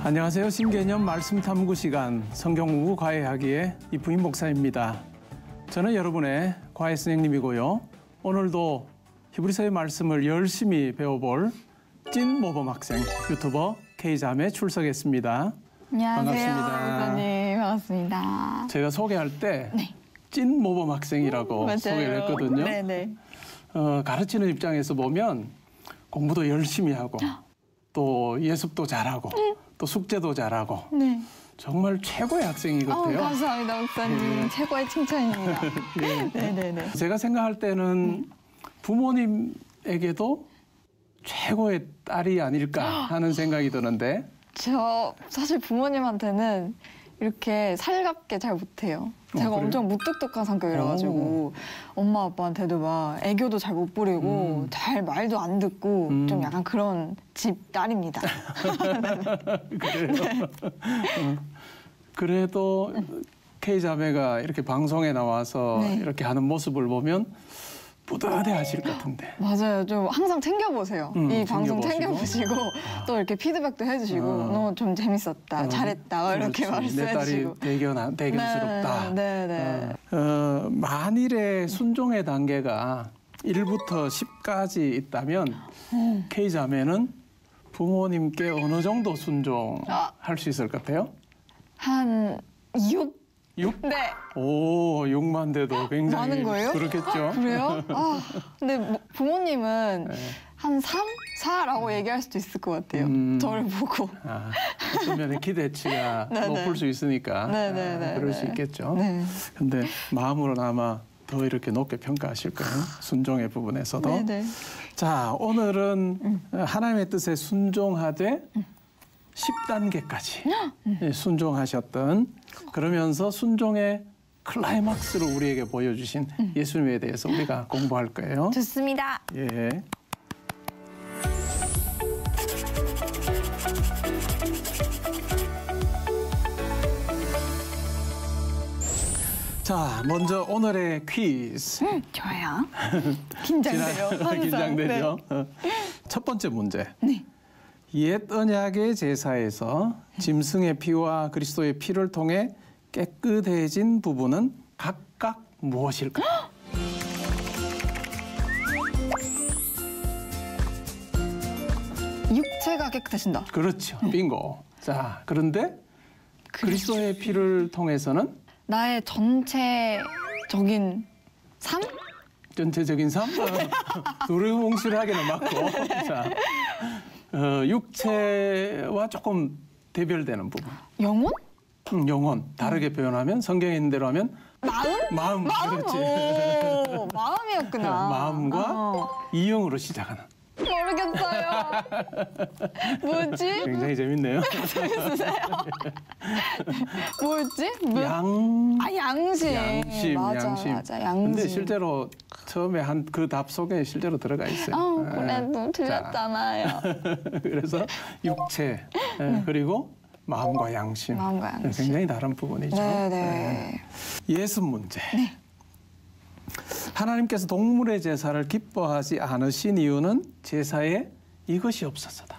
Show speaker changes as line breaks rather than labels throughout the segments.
안녕하세요. 신개념 말씀 탐구 시간 성경 공부 과외하기의 이부임 목사입니다. 저는 여러분의 과외 선생님이고요. 오늘도 히브리서의 말씀을 열심히 배워볼 찐 모범 학생 유튜버 K자매 출석했습니다.
안녕하세요.
반갑습니다.
목사님 반갑습니다.
제가 소개할 때 찐 모범 학생이라고 소개를 했거든요.
네네.
가르치는 입장에서 보면 공부도 열심히 하고 또 예습도 잘하고 또 숙제도 잘하고 정말 최고의 학생이 같아요.
감사합니다, 목사님. 최고의 칭찬입니다. 네네네.
제가 생각할 때는 부모님에게도 최고의 딸이 아닐까 하는 생각이 드는데
저 사실 부모님한테는 이렇게 살갑게 잘 못해요. 제가
그래요?
엄청 무뚝뚝한 성격이라 가지고 엄마 아빠한테도 막 애교도 잘 못 부리고 잘 말도 안 듣고 좀 약간 그런 집 딸입니다.
그래요. 그래도 K자매가 이렇게 방송에 나와서 이렇게 하는 모습을 보면 뿌듯해 하실 것 같은데.
맞아요. 좀 항상 챙겨보세요. 이 방송 챙겨보시고 또 이렇게 피드백도 해주시고 너 좀 재밌었다, 잘했다 이렇게 말씀해주시고.
내 딸이 대견스럽다.
네네.
만일의 순종의 단계가 1부터 10까지 있다면 K자매는 부모님께 어느 정도 순종할 수 있을 것 같아요?
한 6?
6?
네.
오, 6만 대도 굉장히
많은 거예요?
그렇겠죠.
그래요? 근데 부모님은 한 3? 4라고 얘기할 수도 있을 것 같아요. 저를 보고.
어떤 면에 기대치가 높을 수 있으니까 그럴 수 있겠죠. 근데 마음으로는 아마 더 이렇게 높게 평가하실 거예요. 순종의 부분에서도.
네네.
자, 오늘은 하나님의 뜻에 순종하되 10단계까지 순종하셨던, 그러면서 순종의 클라이막스를 우리에게 보여주신 예수님에 대해서 우리가 공부할 거예요.
좋습니다.
예. 자, 먼저 오늘의 퀴즈.
좋아요. 긴장돼요. 항상.
긴장되죠. 첫 번째 문제. 옛 언약의 제사에서 짐승의 피와 그리스도의 피를 통해 깨끗해진 부분은 각각 무엇일까?
육체가 깨끗해진다.
그렇죠. 빙고. 자, 그런데 그리스도의 피를 통해서는
나의 전체적인 삶?
전체적인 삶? 두루뭉실하게는 맞고. 자, 육체와 조금 대별되는 부분.
영혼?
영혼. 다르게 표현하면, 성경에 있는 대로 하면
마음?
그렇지.
오, 마음이었구나.
마음과 이영으로 시작하는.
모르겠어요. 뭐지?
굉장히 재밌네요.
재밌으세요? 뭐였지? 양심.
양심.
맞아. 양심.
근데 실제로 처음에 한 그 답 속에 실제로 들어가 있어요.
그래도 틀렸잖아요.
그래서 육체, 그리고 마음과 양심. 굉장히 다른 부분이죠.
네네.
예습 문제. 하나님께서 동물의 제사를 기뻐하지 않으신 이유는 제사에 이것이 없어서다.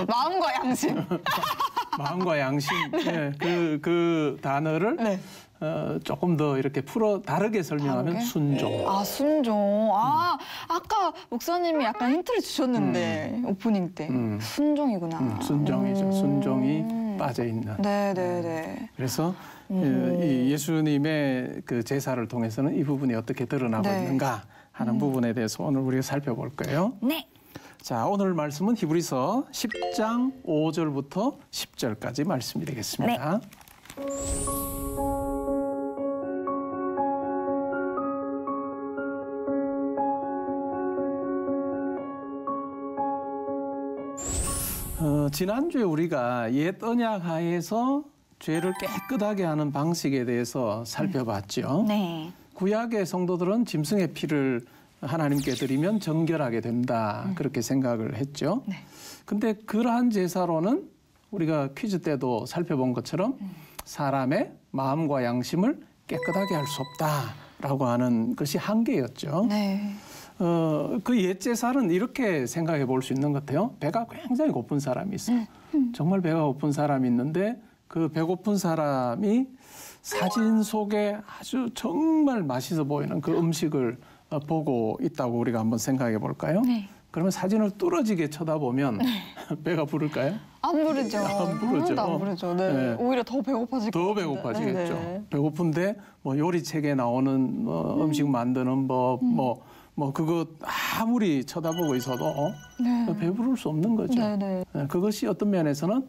마음과 양심.
마음과 양심. 그 단어를 조금 더 이렇게 다르게 설명하면 순종.
순종. 아까 목사님이 약간 힌트를 주셨는데 오프닝 때 순종이구나.
순종이죠. 순종이 빠져 있는.
네네네.
그래서 이 예수님의 그 제사를 통해서는 이 부분이 어떻게 드러나고 있는가 하는 부분에 대해서 오늘 우리가 살펴볼 거예요.
네.
자, 오늘 말씀은 히브리서 10장 5절부터 10절까지 말씀이 되겠습니다. 지난주에 우리가 옛 언약 하에서 죄를 깨끗하게 하는 방식에 대해서 살펴봤죠.
네.
구약의 성도들은 짐승의 피를 하나님께 드리면 정결하게 된다. 그렇게 생각을 했죠. 근데 그러한 제사로는 우리가 퀴즈 때도 살펴본 것처럼 사람의 마음과 양심을 깨끗하게 할 수 없다라고 하는 것이 한계였죠.
네.
그 옛 제사는 이렇게 생각해 볼 수 있는 것 같아요. 배가 굉장히 고픈 사람이 있어요. 정말 배가 고픈 사람이 있는데 그 배고픈 사람이 사진 속에 아주 정말 맛있어 보이는 그 음식을 보고 있다고 우리가 한번 생각해 볼까요?
네.
그러면 사진을 뚫어지게 쳐다보면 배가 부를까요?
안 부르죠.
안 부르죠.
아무도 안 부르죠. 네.
네.
오히려 더 배고파질 것
더
같은데.
배고파지겠죠.
네.
배고픈데 뭐 요리책에 나오는 음식 만드는 법, 뭐 그거 아무리 쳐다보고 있어도
네.
배부를 수 없는 거죠.
네, 네.
그것이 어떤 면에서는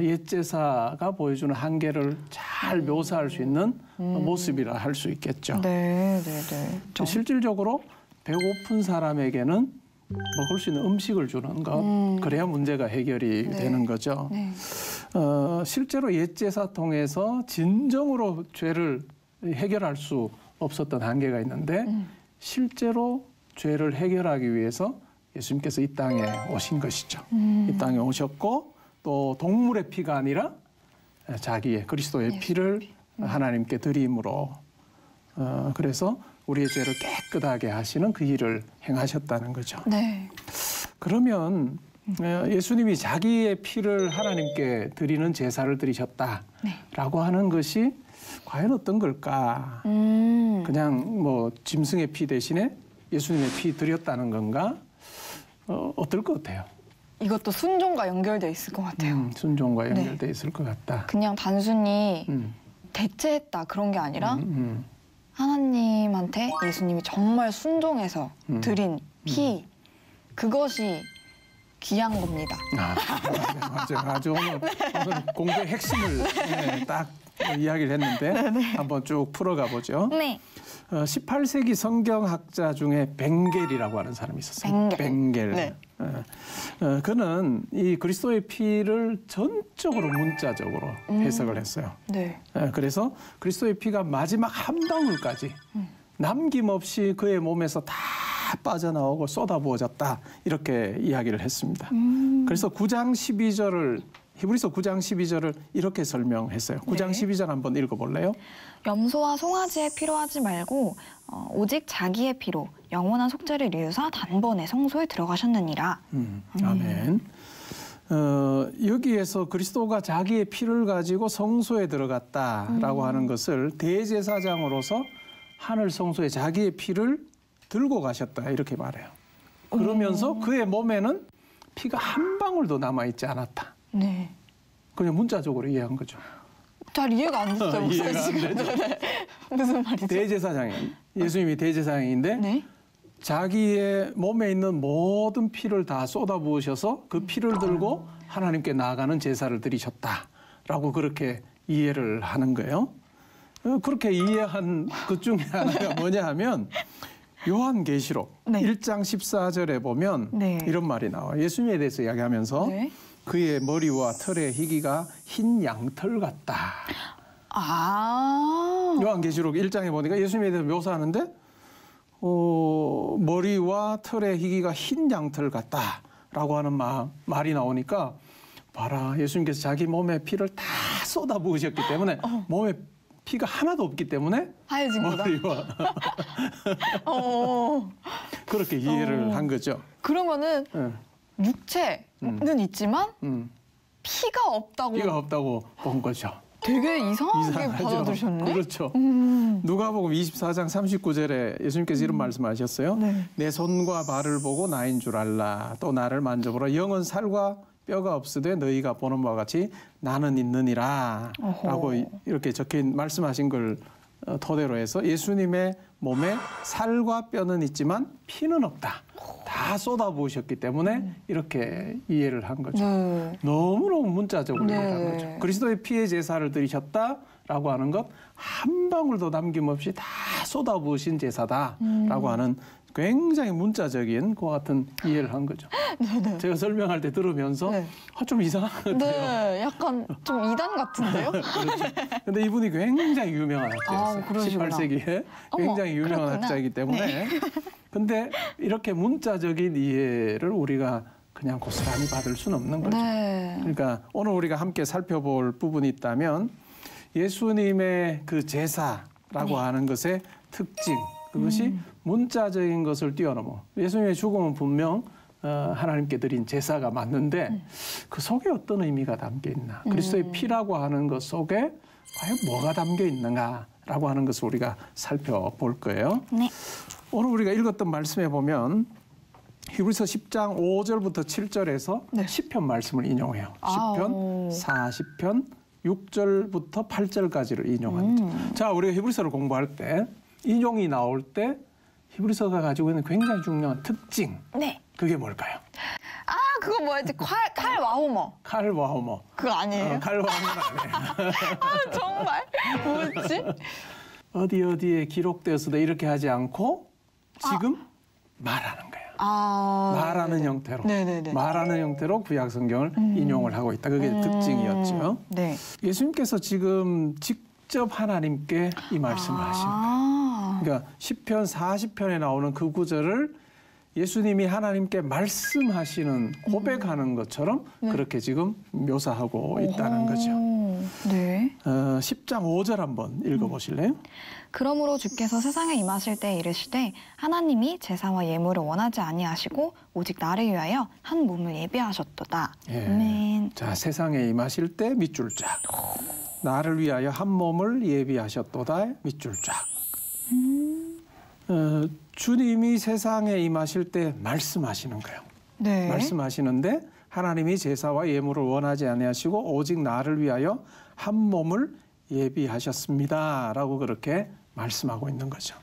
옛 제사가 보여주는 한계를 잘 묘사할 수 있는 모습이라 할 수 있겠죠.
네, 네, 네.
실질적으로 배고픈 사람에게는 먹을 수 있는 음식을 주는 것, 그래야 문제가 해결이
네.
되는 거죠.
네.
실제로 옛 제사 통해서 진정으로 죄를 해결할 수 없었던 한계가 있는데 실제로 죄를 해결하기 위해서 예수님께서 이 땅에 오신 것이죠. 이 땅에 오셨고 또 동물의 피가 아니라 자기의 그리스도의 피를 하나님께 드림으로 그래서 우리의 죄를 깨끗하게 하시는 그 일을 행하셨다는 거죠.
네.
그러면 예수님이 자기의 피를 하나님께 드리는 제사를 드리셨다라고 하는 것이 과연 어떤 걸까? 그냥 뭐 짐승의 피 대신에 예수님의 피 드렸다는 건가? 어떨 것 같아요?
이것도 순종과 연결돼 있을 것 같아요.
순종과 연결돼 있을 것 같다.
그냥 단순히 대체했다 그런 게 아니라 하나님한테 예수님이 정말 순종해서 드린 피 그것이 귀한 겁니다.
맞아요. 아주 오늘 공부의 핵심을 딱 이야기를 했는데 한번 쭉 풀어가 보죠.
네.
18세기 성경학자 중에 벵겔이라고 하는 사람이 있었어요. 벵겔.
네.
그는 이 그리스도의 피를 전적으로 문자적으로 해석을 했어요.
네.
그래서 그리스도의 피가 마지막 한 방울까지 남김없이 그의 몸에서 다 빠져나오고 쏟아부어졌다 이렇게 이야기를 했습니다. 그래서 9장 12절을 히브리서 9장 12절을 이렇게 설명했어요. 9장 12절 한번 읽어볼래요?
염소와 송아지의 피로 하지 말고 오직 자기의 피로 영원한 속죄를 이루사 단번에 성소에 들어가셨느니라.
아멘. 여기에서 그리스도가 자기의 피를 가지고 성소에 들어갔다라고 하는 것을 대제사장으로서 하늘 성소에 자기의 피를 들고 가셨다 이렇게 말해요. 그러면서 그의 몸에는 피가 한 방울도 남아있지 않았다.
네.
그냥 문자적으로 이해한 거죠.
잘 이해가 안 됐어요.
이해가 안 되죠.
네. 무슨 말이죠?
대제사장이 예수님이 대제사장인데
네.
자기의 몸에 있는 모든 피를 다 쏟아부으셔서 그 피를 들고 하나님께 나아가는 제사를 드리셨다라고 그렇게 이해를 하는 거예요. 그렇게 이해한 것 중에 하나가 뭐냐 하면 요한계시록
네.
1장 14절에 보면
네.
이런 말이 나와요. 예수님에 대해서 이야기하면서
네.
그의 머리와 털의 희기가 흰 양털 같다. 요한계시록 1장에 보니까 예수님에 대해서 묘사하는데 머리와 털의 희기가 흰 양털 같다라고 하는 말이 나오니까 봐라 예수님께서 자기 몸에 피를 다 쏟아부으셨기 때문에 몸에 피가 하나도 없기 때문에
하얘진 거다.
머리와 그렇게 이해를 한 거죠.
그러면은
네.
육체는 있지만 피가 없다고
피가 없다고 본 거죠.
되게 이상하게
이상하죠.
받아들이셨네.
그렇죠. 누가복음 24장 39절에 예수님께서 이런 말씀하셨어요.
네.
내 손과 발을 보고 나인 줄 알라. 또 나를 만져보라. 영은 살과 뼈가 없으되 너희가 보는 바와 같이 나는 있느니라.
어허.
라고 이렇게 적힌 말씀하신 걸 토대로 해서 예수님의 몸에 살과 뼈는 있지만 피는 없다. 다 쏟아부으셨기 때문에 이렇게 이해를 한 거죠.
네.
너무너무 문자적으로
네.
이해한 거죠. 그리스도의 피의 제사를 드리셨다라고 하는 것 한 방울도 남김없이 다 쏟아부으신 제사다라고 하는 굉장히 문자적인 그와 같은 이해를 한 거죠. 제가 설명할 때 들으면서
네.
좀 이상한 것 같아요.
네, 약간 좀 이단 같은데요?
그렇죠. 근데 이분이 굉장히 유명한 학자였어요.
그러시구나.
18세기에
어머,
굉장히 유명한
그렇구나.
학자이기 때문에. 근데 이렇게 문자적인 이해를 우리가 그냥 고스란히 받을 수는 없는 거죠.
네.
그러니까 오늘 우리가 함께 살펴볼 부분이 있다면 예수님의 그 제사라고 하는 것의 특징, 그것이 문자적인 것을 뛰어넘어 예수님의 죽음은 분명 하나님께 드린 제사가 맞는데 그 속에 어떤 의미가 담겨 있나 그리스도의 피라고 하는 것 속에 과연 뭐가 담겨 있는가라고 하는 것을 우리가 살펴볼 거예요.
네.
오늘 우리가 읽었던 말씀에 보면 히브리서 10장 5절부터 7절에서
네.
시편 말씀을 인용해요. 시편 40편 6절부터 8절까지를 인용합니다. 자, 우리가 히브리서를 공부할 때 인용이 나올 때 히브리서가 가지고 있는 굉장히 중요한 특징.
네.
그게 뭘까요?
아, 그거 뭐였지? 칼 와우머.
칼 와우머.
그거 아니에요?
칼 와우머는 아니에요.
아, 정말? 뭐였지?
어디에 기록되어서도 이렇게 하지 않고 지금 말하는 거예요. 말하는 형태로.
네네네.
말하는 형태로 구약 성경을 인용을 하고 있다. 그게 특징이었죠.
네.
예수님께서 지금 직접 하나님께 이 말씀을 하신 거예요. 그러니까 시편 40편에 나오는 그 구절을 예수님이 하나님께 말씀하시는 고백하는 것처럼 그렇게 지금 묘사하고 있다는 거죠.
네.
10장 5절 한번 읽어보실래요?
그러므로 주께서 세상에 임하실 때 이르시되 하나님이 제사와 예물을 원하지 아니하시고 오직 나를 위하여 한 몸을 예비하셨도다.
예.
아멘.
자, 세상에 임하실 때 밑줄 쫙. 나를 위하여 한 몸을 예비하셨도다. 밑줄 쫙. 주님이 세상에 임하실 때 말씀하시는 거예요.
네.
말씀하시는데 하나님이 제사와 예물을 원하지 아니하시고 오직 나를 위하여 한 몸을 예비하셨습니다라고 그렇게 말씀하고 있는 거죠.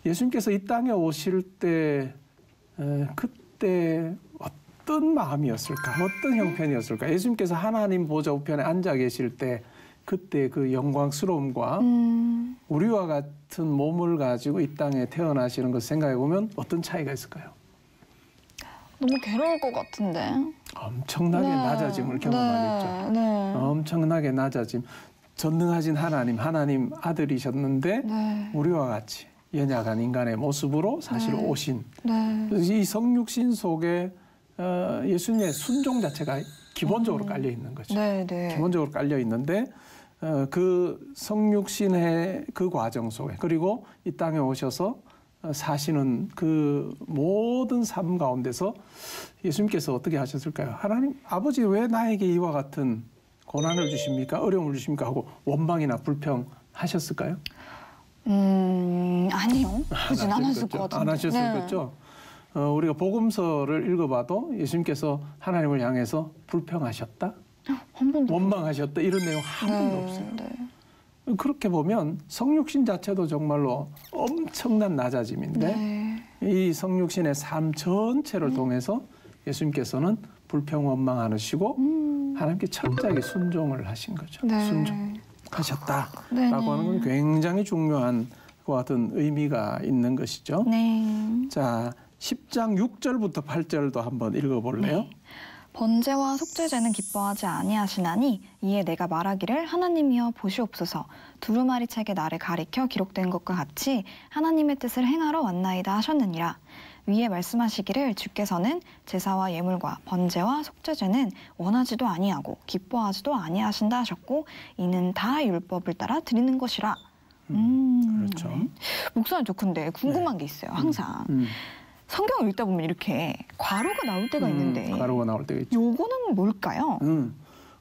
예수님께서 이 땅에 오실 때 그때 어떤 마음이었을까? 어떤 형편이었을까? 예수님께서 하나님 보좌 우편에 앉아 계실 때 그때 그 영광스러움과 우리와 같은 몸을 가지고 이 땅에 태어나시는 것을 생각해 보면 어떤 차이가 있을까요?
너무 괴로울 것 같은데.
엄청나게 낮아짐을 경험하겠죠.
네.
엄청나게 낮아짐. 전능하신 하나님 아들이셨는데
네.
우리와 같이 연약한 인간의 모습으로 사실 오신
네.
이 성육신 속에 예수님의 순종 자체가 기본적으로 깔려 있는 거죠.
네, 네.
기본적으로 깔려 있는데 그 성육신의 그 과정 속에 그리고 이 땅에 오셔서 사시는 그 모든 삶 가운데서 예수님께서 어떻게 하셨을까요? 하나님 아버지 왜 나에게 이와 같은 고난을 주십니까? 어려움을 주십니까? 하고 원망이나 불평하셨을까요?
아니요. 그러진 않았을 것 같은데.
안 하셨을 거죠. 우리가 복음서를 읽어봐도 예수님께서 하나님을 향해서 불평하셨다,
한 번도.
원망하셨다 이런 내용 한 번도 없어요.
네.
그렇게 보면 성육신 자체도 정말로 엄청난 낮아짐인데
네.
이 성육신의 삶 전체를 통해서 예수님께서는 불평 원망 안 하시고 하나님께 철저하게 순종을 하신 거죠.
네.
순종하셨다라고
네.
하는 건 굉장히 중요한 것 같은 의미가 있는 것이죠.
네.
자, 10장 6절부터 8절도 한번 읽어볼래요?
네. 번제와 속죄제는 기뻐하지 아니하시나니 이에 내가 말하기를 하나님이여 보시옵소서 두루마리 책에 나를 가리켜 기록된 것과 같이 하나님의 뜻을 행하러 왔나이다 하셨느니라. 위에 말씀하시기를 주께서는 제사와 예물과 번제와 속죄제는 원하지도 아니하고 기뻐하지도 아니하신다 하셨고 이는 다 율법을 따라 드리는 것이라.
그렇죠.
네.
목사님 저 근데 궁금한 게 있어요. 항상. 성경을 읽다 보면 이렇게 괄호가 나올 때가 있는데
괄호가 나올 때가 있죠.
요거는 뭘까요?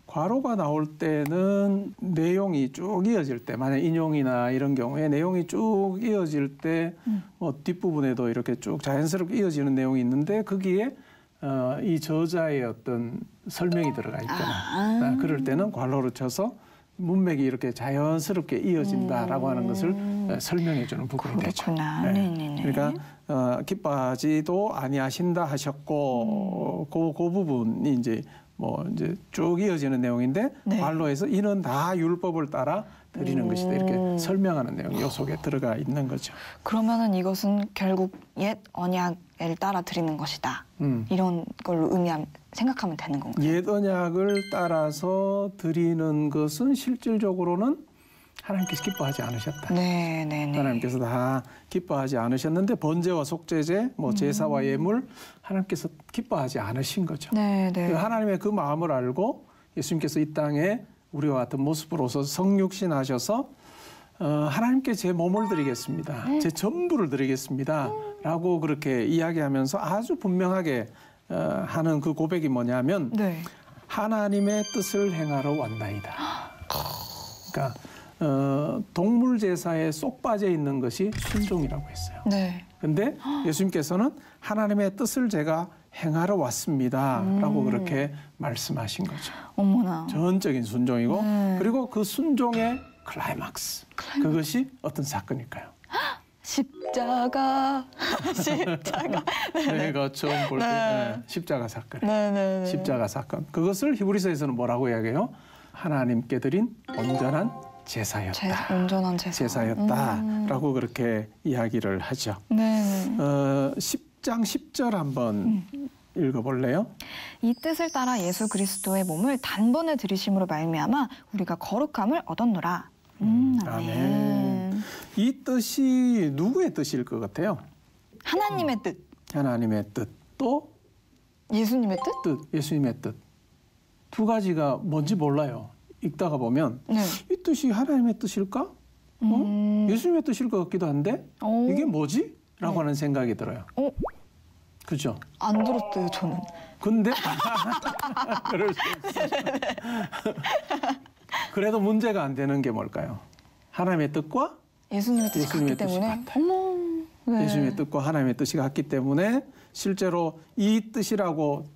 괄호가 나올 때는 내용이 쭉 이어질 때, 만약 인용이나 이런 경우에 내용이 쭉 이어질 때 뭐 뒷부분에도 이렇게 쭉 자연스럽게 이어지는 내용이 있는데 거기에 이 저자의 어떤 설명이 들어가 있거나 그럴 때는 괄호를 쳐서 문맥이 이렇게 자연스럽게 이어진다라고 하는 것을 설명해 주는 부분이 되죠.
그렇구나.
네.
네네네.
그러니까 기뻐하지도 아니하신다 하셨고 그 부분이 이제 뭐 이제 쭉 이어지는 내용인데
네.
괄호에서 이는 다 율법을 따라 드리는 것이다 이렇게 설명하는 내용이 이 속에 들어가 있는 거죠.
그러면은 이것은 결국 옛 언약을 따라 드리는 것이다. 이런 걸로 생각하면 되는 건가요?
옛 언약을 따라서 드리는 것은 실질적으로는 하나님께서 기뻐하지 않으셨다.
네네네.
하나님께서 다 기뻐하지 않으셨는데 번제와 속죄제, 뭐 제사와 예물 하나님께서 기뻐하지 않으신 거죠.
네네.
하나님의 그 마음을 알고 예수님께서 이 땅에 우리와 같은 모습으로서 성육신하셔서 하나님께 제 몸을 드리겠습니다. 제 전부를 드리겠습니다. 라고 그렇게 이야기하면서 아주 분명하게 하는 그 고백이 뭐냐면
네.
하나님의 뜻을 행하러 왔나이다. 그러니까 동물 제사에 쏙 빠져 있는 것이 순종이라고 했어요.
네.
근데 예수님께서는 하나님의 뜻을 제가 행하러 왔습니다라고 그렇게 말씀하신 거죠.
어머나.
전적인 순종이고
네.
그리고 그 순종의 클라이막스. 그것이 어떤 사건일까요?
십자가. 십자가.
내가 처음 볼 때
네.
십자가 사건.
네네.
십자가 사건. 그것을 히브리서에서는 뭐라고 이야기해요? 하나님께 드린 온전한 제사였다.
온전한 제사.
제사였다라고 그렇게 이야기를 하죠.
네.
10장 10절 한번 읽어볼래요?
이 뜻을 따라 예수 그리스도의 몸을 단번에 들이심으로 말미암아 우리가 거룩함을 얻었노라.
아멘. 이 뜻이 누구의 뜻일 것 같아요?
하나님의 뜻.
하나님의 뜻, 또
예수님의 뜻?
예수님의 뜻. 두 가지가 뭔지 몰라요. 읽다가 보면
네.
이 뜻이 하나님의 뜻일까? 예수님의 뜻일 것 같기도 한데
오.
이게 뭐지? 라고 하는 생각이 들어요. 그죠?
안 들었어요, 저는.
근데 그럴 수 있어요. 그래도 문제가 안 되는 게 뭘까요? 하나님의 뜻과
예수님의 뜻이
예수님의
같기
뜻이
때문에.
같아요.
어머. 네.
예수님의 뜻과 하나님의 뜻이 같기 때문에 실제로 이 뜻이라고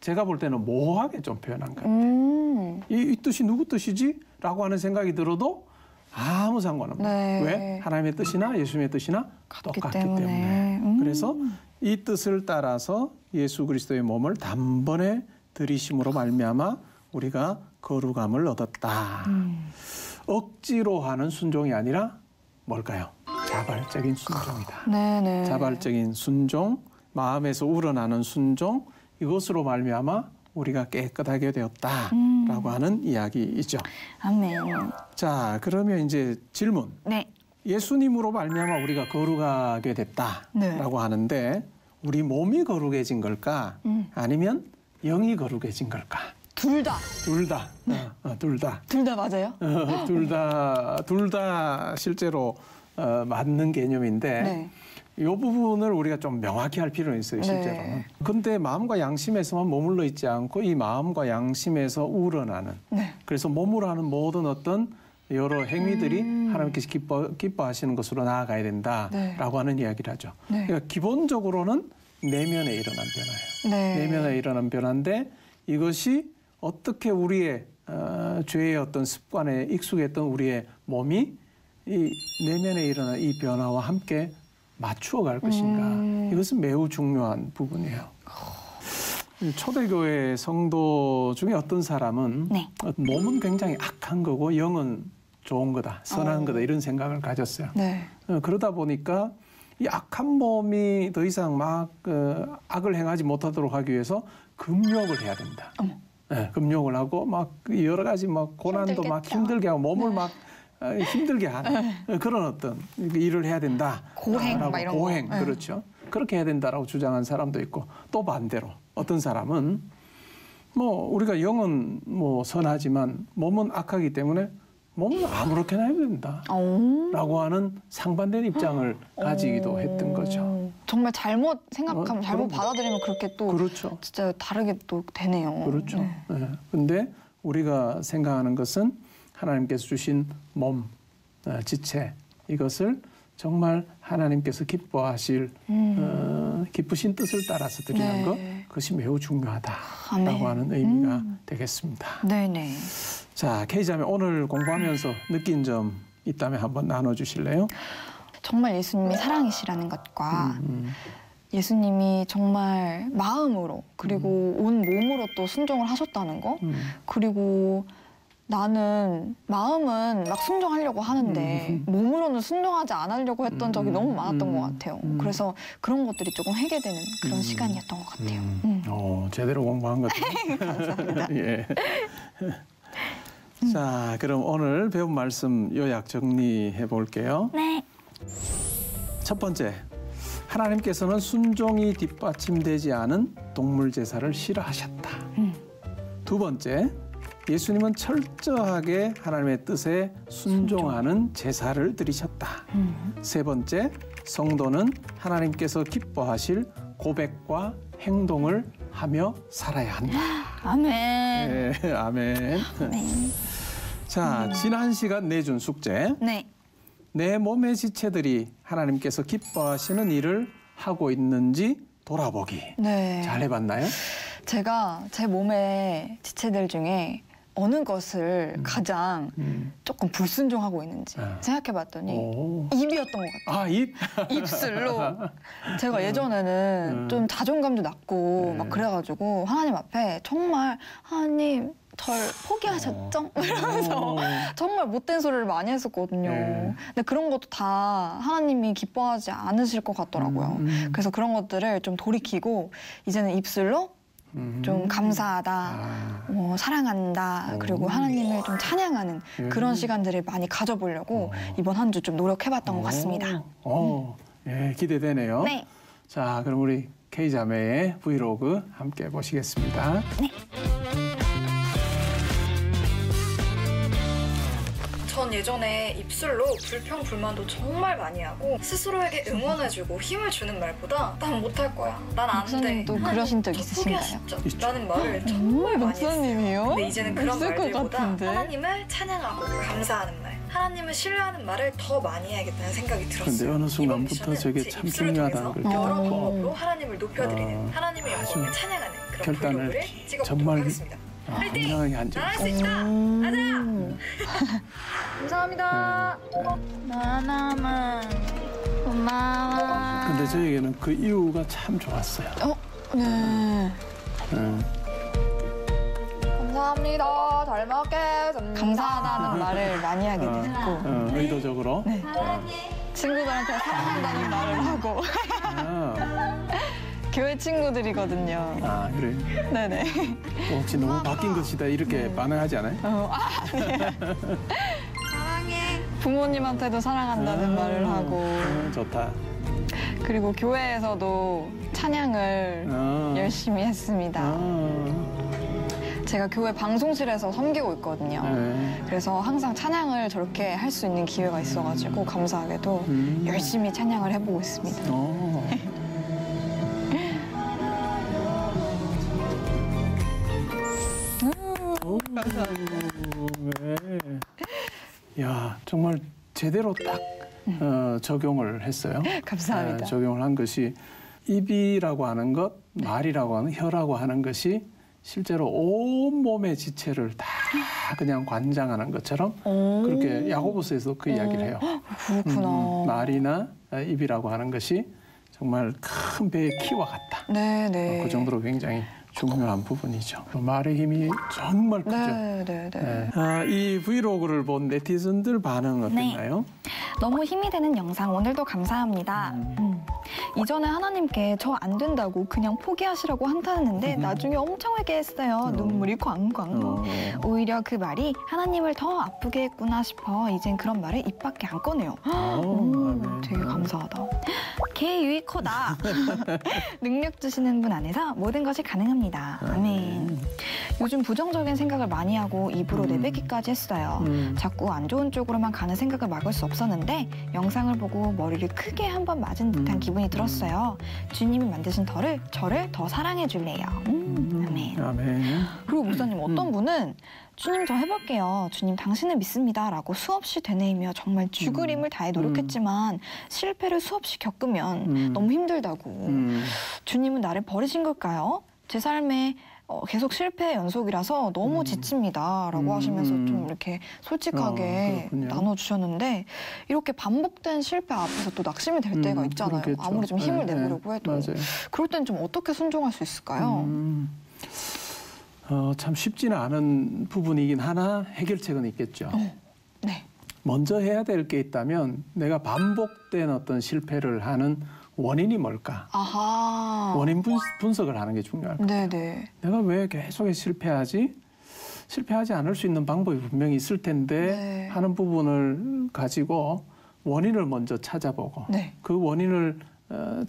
제가 볼 때는 모호하게 좀 표현한 거예요. 이 뜻이 누구 뜻이지? 라고 하는 생각이 들어도 아무 상관없어요.
네.
왜? 하나님의 뜻이나 예수님의 뜻이나
같기
똑같기
때문에.
때문에. 그래서 이 뜻을 따라서 예수 그리스도의 몸을 단번에 들이심으로 말미암아 우리가 거룩함을 얻었다. 억지로 하는 순종이 아니라 뭘까요? 자발적인 순종이다.
네네.
자발적인 순종, 마음에서 우러나는 순종, 이것으로 말미암아 우리가 깨끗하게 되었다라고 하는 이야기이죠.
아멘.
자, 그러면 이제 질문.
네.
예수님으로 말미암아 우리가 거룩하게 됐다라고
네.
하는데 우리 몸이 거룩해진 걸까? 아니면 영이 거룩해진 걸까?
둘 다.
둘 다. 둘 다.
둘 다 맞아요?
둘 다 실제로 맞는 개념인데
네.
이 부분을 우리가 좀 명확히 할 필요는 있어요, 실제로.
네.
근데 마음과 양심에서만 머물러 있지 않고 이 마음과 양심에서 우러나는
네.
그래서 몸으로 하는 모든 어떤 여러 행위들이 하나님께서 기뻐하시는 것으로 나아가야 된다라고
네.
하는 이야기를 하죠.
네.
그러니까 기본적으로는 내면에 일어난 변화예요.
네.
내면에 일어난 변화인데 이것이 어떻게 우리의 죄의 어떤 습관에 익숙했던 우리의 몸이 이 내면에 일어난 이 변화와 함께 맞추어 갈 것인가. 이것은 매우 중요한 부분이에요. 초대교회 성도 중에 어떤 사람은
네.
몸은 굉장히 악한 거고 영은 좋은 거다, 선한 거다 이런 생각을 가졌어요.
네.
그러다 보니까 이 악한 몸이 더 이상 막 악을 행하지 못하도록 하기 위해서 금욕을 해야 된다. 네, 금욕을 하고 막 여러 가지 막 고난도 막 힘들게 하고 몸을 막 힘들게 하는 그런 어떤 일을 해야 된다.
고행 막 이런
고행
거.
그렇죠. 그렇게 해야 된다라고 주장한 사람도 있고 또 반대로 어떤 사람은 뭐 우리가 영은 뭐 선하지만 몸은 악하기 때문에 몸은 아무렇게나 해도 된다라고 하는 상반된 입장을 가지기도 했던 거죠.
정말 잘못 생각하면 잘못
그럼요.
받아들이면 그렇게 또
그렇죠.
진짜 다르게 또 되네요.
그렇죠.
네.
네. 근데 우리가 생각하는 것은 하나님께서 주신 몸, 지체 이것을 정말 하나님께서 기뻐하실 기쁘신 뜻을 따라서 드리는
네.
것 그것이 매우 중요하다라고
아멘.
하는 의미가 되겠습니다.
네네.
자, K자매 오늘 공부하면서 느낀 점 있다면 한번 나눠주실래요?
정말 예수님이 사랑이시라는 것과 예수님이 정말 마음으로 그리고 온 몸으로 또 순종을 하셨다는 거 그리고 나는 마음은 막 순종하려고 하는데 몸으로는 순종하지 않으려고 했던 적이 너무 많았던 것 같아요. 그래서 그런 것들이 조금 회개되는 그런 시간이었던 것 같아요.
제대로 공부한 것 같아요.
감사합니다.
예. 자, 그럼 오늘 배운 말씀 요약 정리해 볼게요.
네.
첫 번째, 하나님께서는 순종이 뒷받침되지 않은 동물 제사를 싫어하셨다. 두 번째, 예수님은 철저하게 하나님의 뜻에 순종하는 제사를 드리셨다. 세 번째, 성도는 하나님께서 기뻐하실 고백과 행동을 하며 살아야 한다.
아멘.
네, 아멘. 자, 지난 시간 내준 숙제.
네.
내 몸의 지체들이 하나님께서 기뻐하시는 일을 하고 있는지 돌아보기.
네.
잘 해봤나요?
제가 제 몸의 지체들 중에 어느 것을 가장 조금 불순종하고 있는지 생각해봤더니
오.
입이었던 것 같아요.
아, 입?
입술로. 제가 예전에는 좀 자존감도 낮고
네.
막 그래가지고 하나님 앞에 정말 하나님 절 포기하셨죠? 이러면서 정말 못된 소리를 많이 했었거든요.
네.
근데 그런 것도 다 하나님이 기뻐하지 않으실 것 같더라고요. 그래서 그런 것들을 좀 돌이키고 이제는 입술로 좀 감사하다, 사랑한다, 그리고 하나님을 좀 찬양하는 그런 시간들을 많이 가져보려고 이번 한 주 좀 노력해봤던 것 같습니다.
예, 기대되네요.
네.
자, 그럼 우리 K자매의 브이로그 함께 보시겠습니다.
네. 전 예전에 입술로 불평불만도 정말 많이 하고 스스로에게 응원해주고 힘을 주는 말보다 난 못할 거야, 난 안 돼,
목사님도 그러신 적
저
있으신가요?
포기하시죠? 라는 말을 정말 많이 했어요.
목사님이요?
근데 이제는 그런
있을 것
말들보다
같은데.
하나님을 찬양하고 감사하는 말, 하나님을 신뢰하는 말을 더 많이 해야겠다는 생각이 들었어요.
근데 어느 순간부터
이번
저게
미션은
참
제 입술을
중요하다는
통해서
걸
여러
깨닫고
방법으로 하나님을 높여드리는 하나님의 영광을
아주
찬양하는 그런
결단을
브이로그를 찍어보도록
정말
하겠습니다. 화이팅!
건강하게 한 적.
잘할 수 있다! 가자! 감사합니다. 나나만 고마워.
근데 저에게는 그 이유가 참 좋았어요.
네.
예.
감사합니다. 잘 먹겠습니다. 감사하다는 말을 많이 하게 됐고
의도적으로.
네. 친구들한테 사랑한다는 말을 하고
아,
교회 친구들이거든요.
아, 그래.
네네.
또 혹시 너무 바뀐 것이다 이렇게 반응하지 않아요?
사랑해. 부모님한테도 사랑한다는 말을 하고
좋다.
그리고 교회에서도 찬양을 열심히 했습니다. 제가 교회 방송실에서 섬기고 있거든요.
네.
그래서 항상 찬양을 저렇게 할 수 있는 기회가 있어가지고 감사하게도 열심히 찬양을 해보고 있습니다.
네. 야, 정말 제대로 딱 적용을 했어요.
감사합니다.
적용을 한 것이 입이라고 하는 것, 말이라고 하는 혀라고 하는 것이 실제로 온 몸의 지체를 다 그냥 관장하는 것처럼 그렇게 야고보서에서 그 이야기를 해요.
그렇구나.
말이나 입이라고 하는 것이 정말 큰 배의 키와 같다.
네네.
그 정도로 굉장히 중요한 부분이죠. 말의 힘이 정말 크죠.
네네네.
네. 이 브이로그를 본 네티즌들 반응은 어땠나요?
너무 힘이 되는 영상 오늘도 감사합니다. 이전에 하나님께 저 안 된다고 그냥 포기하시라고 한탄했는데 나중에 엄청 회개했어요. 눈물이 광광. 오히려 그 말이 하나님을 더 아프게 했구나 싶어 이젠 그런 말을 입 밖에 안 꺼내요. 되게 감사하다. 개 유이코다. 능력 주시는 분 안에서 모든 것이 가능합니다. 아멘. 요즘 부정적인 생각을 많이 하고 입으로 내뱉기까지 했어요. 자꾸 안 좋은 쪽으로만 가는 생각을 막을 수 없었는데 영상을 보고 머리를 크게 한 번 맞은 듯한 기분이 들었어요. 주님이 만드신 저를 더 사랑해 줄래요. 아멘.
아멘.
그리고 목사님 어떤 분은 주님 저 해볼게요. 주님 당신을 믿습니다. 라고 수없이 되뇌이며 정말 죽을 힘을 다해 노력했지만 실패를 수없이 겪으면 너무 힘들다고. 주님은 나를 버리신 걸까요? 제 삶에 계속 실패의 연속이라서 너무 지칩니다. 라고 하시면서 좀 이렇게 솔직하게 나눠주셨는데 이렇게 반복된 실패 앞에서 또 낙심이 될 때가 있잖아요.
그렇겠죠.
아무리 좀 힘을 내보려고 해도.
맞아요.
그럴 땐 좀 어떻게 순종할 수 있을까요?
참 쉽지는 않은 부분이긴 하나 해결책은 있겠죠.
네.
먼저 해야 될 게 있다면 내가 반복된 어떤 실패를 하는 원인이 뭘까?
아하.
원인 분석을 하는 게 중요할 것 같아요.
네네.
내가 왜 계속 실패하지? 실패하지 않을 수 있는 방법이 분명히 있을 텐데 하는 부분을 가지고 원인을 먼저 찾아보고
네.
그 원인을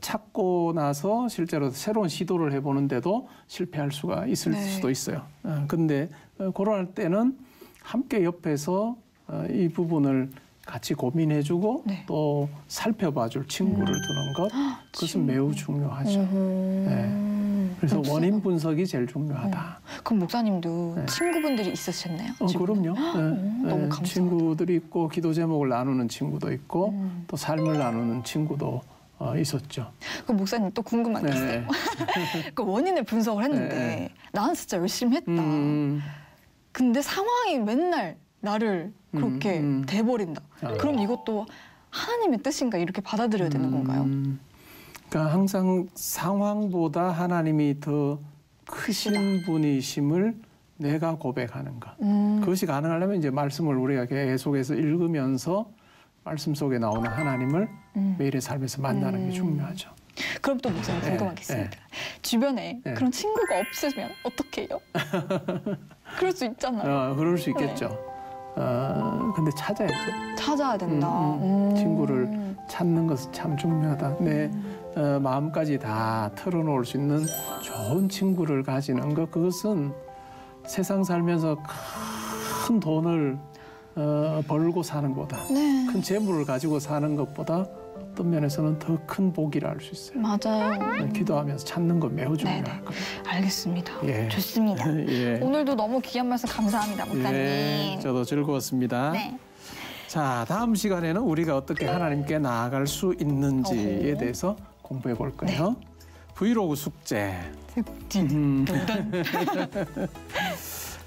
찾고 나서 실제로 새로운 시도를 해보는데도 실패할 수가 있을
네.
수도 있어요. 근데 그럴 때는 함께 옆에서 이 부분을 같이 고민해주고
네.
또 살펴봐줄 친구를 두는 것, 그것은 매우 중요하죠. 네. 그래서
목사-
원인 분석이 제일 중요하다.
그럼 목사님도
네.
친구분들이 있으셨나요? 주변에?
그럼요.
너무 감사하다.
친구들이 있고 기도 제목을 나누는 친구도 있고 또 삶을 나누는 친구도 있었죠.
그럼 목사님 또 궁금한 게 있어요.
네.
그 원인을 분석을 했는데
네.
나는 진짜 열심히 했다. 근데 상황이 맨날 나를 그렇게 돼버린다. 그럼 이것도 하나님의 뜻인가 이렇게 받아들여야 되는 건가요?
그러니까 항상 상황보다 하나님이 더 크신 분이심을 내가 고백하는 것. 그것이 가능하려면 이제 말씀을 우리가 계속해서 읽으면서 말씀 속에 나오는 하나님을 매일의 삶에서 만나는 게 중요하죠.
그럼 또 목사님 궁금한 게 있습니다. 주변에
네.
그런 친구가 없으면 어떻게 해요? 그럴 수 있잖아요.
그럴 수 있겠죠. 근데 찾아야죠.
찾아야 된다.
친구를 찾는 것은 참 중요하다. 내 마음까지 다 털어놓을 수 있는 좋은 친구를 가지는 것, 그것은 세상 살면서 큰 돈을 벌고 사는 것보다,
네.
큰 재물을 가지고 사는 것보다 어떤 면에서는 더 큰 복이라 할 수 있어요.
맞아요.
기도하면서 찾는 거 매우 중요할
네네.
거예요.
알겠습니다.
예.
좋습니다.
예.
오늘도 너무 귀한 말씀 감사합니다, 목사님.
예, 저도 즐거웠습니다.
네.
자, 다음 시간에는 우리가 어떻게 하나님께 나아갈 수 있는지에
어허.
대해서 공부해 볼 거예요. 브이로그 숙제.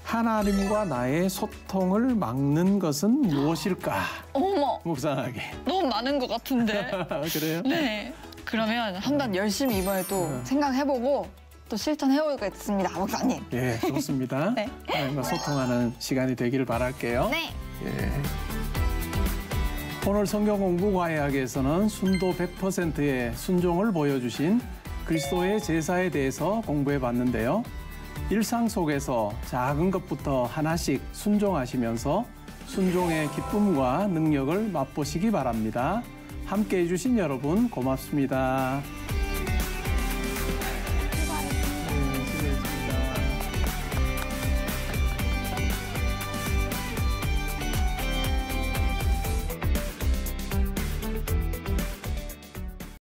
하나님과 나의 소통을 막는 것은 무엇일까?
어머,
묵상하게.
너무 많은 것 같은데.
그래요?
네. 그러면 한번 열심히 이번에 또 생각해보고 또 실천해보겠습니다, 목사님.
예, 좋습니다.
네.
하나님과 소통하는 시간이 되기를 바랄게요.
네.
예. 오늘 성경 공부 과외학에서는 순도 100%의 순종을 보여주신 그리스도의 제사에 대해서 공부해 봤는데요. 일상 속에서 작은 것부터 하나씩 순종하시면서 순종의 기쁨과 능력을 맛보시기 바랍니다. 함께해 주신 여러분 고맙습니다.